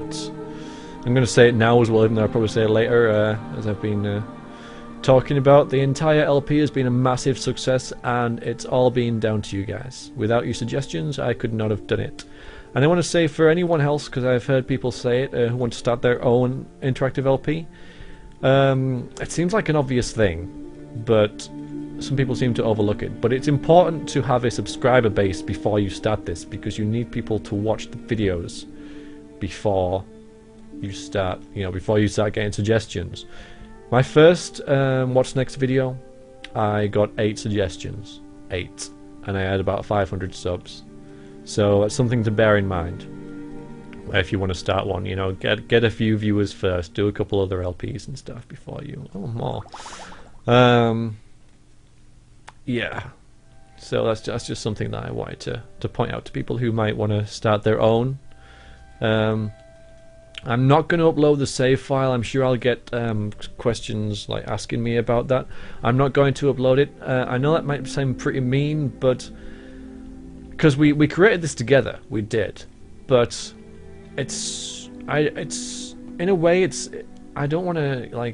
I'm going to say it now as well, even though I'll probably say it later, as I've been talking about. The entire LP has been a massive success, and it's all been down to you guys. Without your suggestions, I could not have done it. And I want to say for anyone else, because I've heard people say it, who want to start their own interactive LP, it seems like an obvious thing, but some people seem to overlook it. But it's important to have a subscriber base before you start this, because you need people to watch the videos before you start, before you start getting suggestions. My first What's Next video, I got 8 suggestions. 8. And I had about 500 subs. So that's something to bear in mind if you want to start one. Get a few viewers first, do a couple other LPs and stuff before you... Oh, more. Yeah. So that's just something that I wanted to point out to people who might want to start their own. I'm not going to upload the save file. I'm sure I'll get questions like asking me about that. I'm not going to upload it. I know that might sound pretty mean, but because we created this together, we did. But it's in a way, I don't want to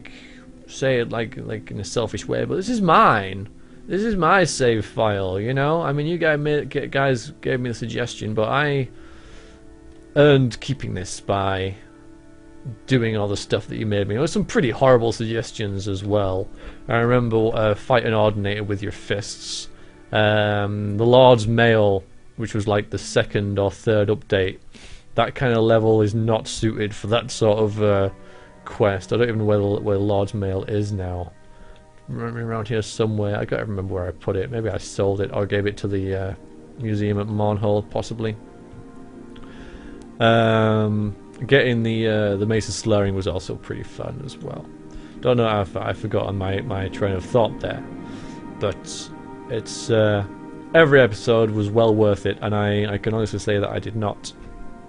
say it like in a selfish way, but this is mine. This is my save file. I mean, you guys gave me the suggestion, but I earned keeping this by doing all the stuff that you made me. There were some pretty horrible suggestions as well. I remember fight an Ordinator with your fists. The Lord's Mail, which was like the 2nd or 3rd update. That kind of level is not suited for that sort of quest. I don't even know where Lord's Mail is now. Around here somewhere. I can't remember where I put it. Maybe I sold it or gave it to the museum at Mournhold, possibly. Getting the Mace of Slurring was also pretty fun as well. Don't know if I've forgotten my train of thought there, but it's every episode was well worth it, and I can honestly say that I did not,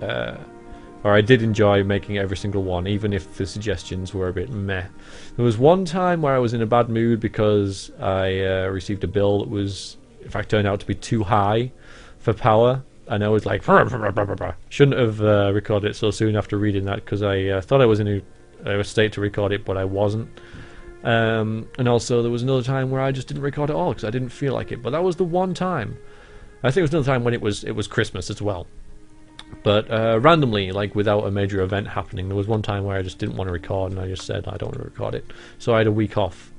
or I did enjoy making every single one, even if the suggestions were a bit meh. There was one time where I was in a bad mood because I received a bill that was, in fact, turned out to be too high for power. And I was like, shouldn't have recorded it so soon after reading that, because I thought I was in a state to record it, but I wasn't. And also there was another time where I just didn't record at all because I didn't feel like it. But that was the one time. I think it was another time when it was Christmas as well. But randomly, without a major event happening, there was one time where I just didn't want to record, and I just said I don't want to record it. So I had a week off.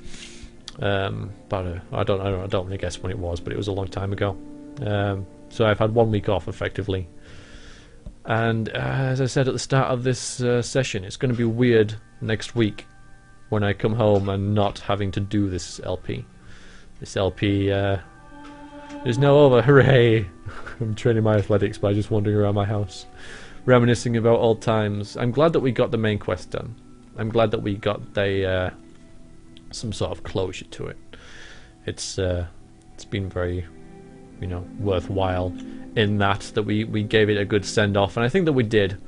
But I don't really guess when it was, but it was a long time ago. So I've had 1 week off, effectively. And as I said at the start of this session, it's going to be weird next week when I come home and not having to do this LP. This LP is now over. Hooray! I'm training my athletics by just wandering around my house, reminiscing about old times. I'm glad that we got the main quest done. I'm glad that we got some sort of closure to it. It's been very... worthwhile in that we gave it a good send-off, and I think that we did.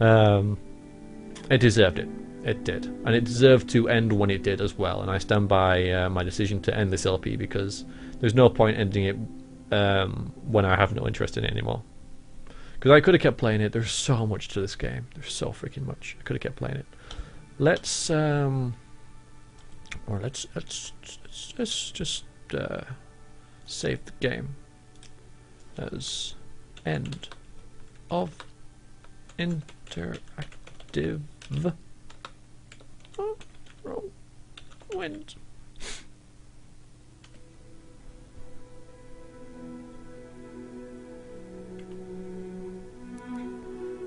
It deserved it. It did. And it deserved to end when it did as well, and I stand by my decision to end this LP, because there's no point ending it when I have no interest in it anymore. Because I could have kept playing it. There's so much to this game. There's so freaking much. I could have kept playing it. Let's just save the game as end of interactive Morrowind.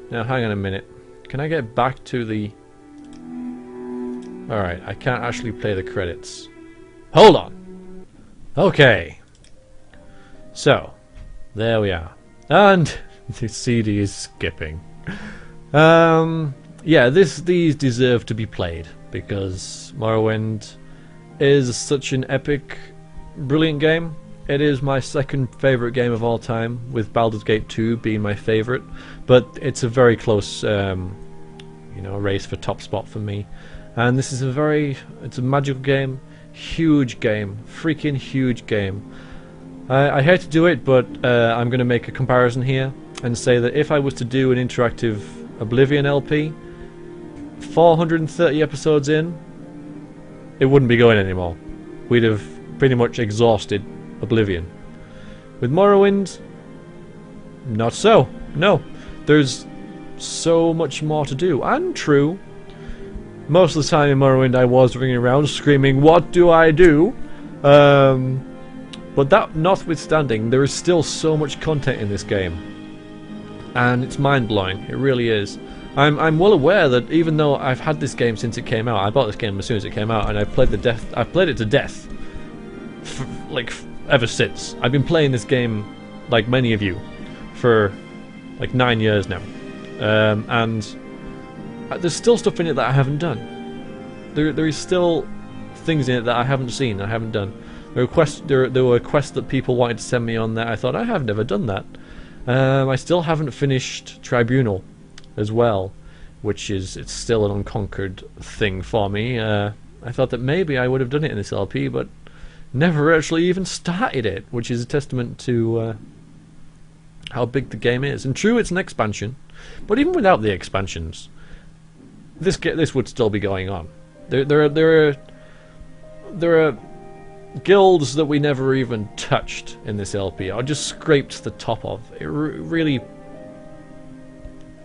Now hang on a minute. Can I get back to the... Alright, I can't actually play the credits. Hold on! Okay. So, there we are. And the CD is skipping. Yeah, these deserve to be played, because Morrowind is such an epic, brilliant game. It is my second favourite game of all time, with Baldur's Gate 2 being my favourite. But it's a very close, race for top spot for me. And this is it's a magical game, huge game, freaking huge game. I hate to do it, but I'm going to make a comparison here and say that if I was to do an interactive Oblivion LP, 430 episodes in, it wouldn't be going anymore. We'd have pretty much exhausted Oblivion. With Morrowind, not so. No. There's so much more to do. And true, most of the time in Morrowind I was running around screaming, "What do I do?" But that notwithstanding, there is still so much content in this game. And it's mind-blowing. It really is. I'm well aware that even though I've had this game since it came out, I bought this game as soon as it came out, and I've played it to death, ever since. I've been playing this game, like many of you, for like 9 years now, and there's still stuff in it that I haven't done. There is still things in it that I haven't seen, I haven't done. There were quests that people wanted to send me on that I thought, I have never done that. I still haven't finished Tribunal as well, which it's still an unconquered thing for me. I thought that maybe I would have done it in this LP, but never actually even started it, which is a testament to how big the game is. And true, it's an expansion, but even without the expansions, this would still be going on. There are guilds that we never even touched in this LP, or just scraped the top of. It really,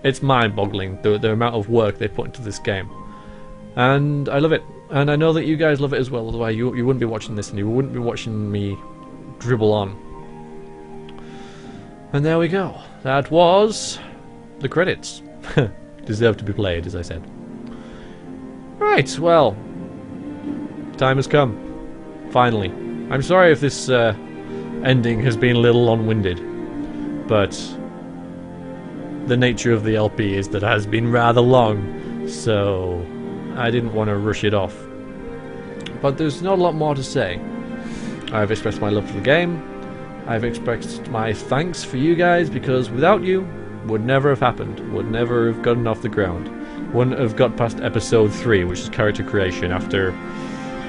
it's mind-boggling the amount of work they put into this game, and I love it. And I know that you guys love it as well. Otherwise, you wouldn't be watching this, and you wouldn't be watching me dribble on. And there we go. That was the credits. Deserve to be played, as I said. Right. Well, time has come. Finally. I'm sorry if this ending has been a little long-winded, but the nature of the LP is that it has been rather long, so I didn't want to rush it off. But there's not a lot more to say. I've expressed my love for the game. I've expressed my thanks for you guys, because without you, would never have happened. Would never have gotten off the ground. Wouldn't have got past episode 3, which is character creation, after,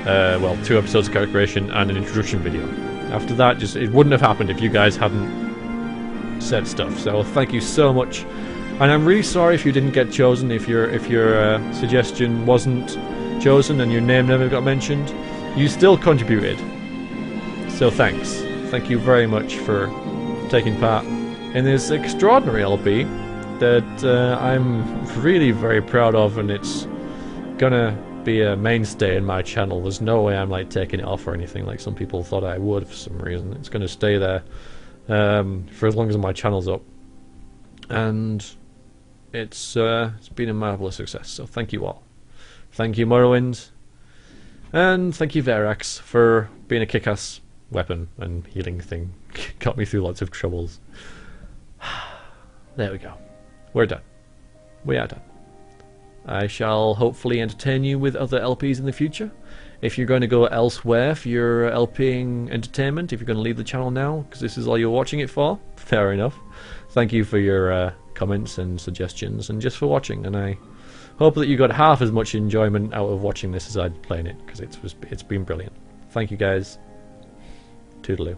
well, 2 episodes of character creation and an introduction video. After that, it wouldn't have happened if you guys hadn't said stuff. So thank you so much. And I'm really sorry if you didn't get chosen, if your suggestion wasn't chosen and your name never got mentioned. You still contributed. So thanks. Thank you very much for taking part in this extraordinary LP that I'm really very proud of, and it's gonna be a mainstay in my channel. There's no way I'm like taking it off or anything like some people thought I would for some reason. It's gonna stay there for as long as my channel's up, and it's been a marvelous success. So thank you all. Thank you, Morrowind, and thank you, Verax, for being a kick-ass weapon and healing thing. Got me through lots of troubles. There we go. We're done. We are done. I shall hopefully entertain you with other LPs in the future. If you're going to go elsewhere for your LPing entertainment, if you're going to leave the channel now because this is all you're watching it for, fair enough. Thank you for your comments and suggestions, and just for watching. And I hope that you got half as much enjoyment out of watching this as I did playing it, because it's been brilliant. Thank you guys. Toodaloo.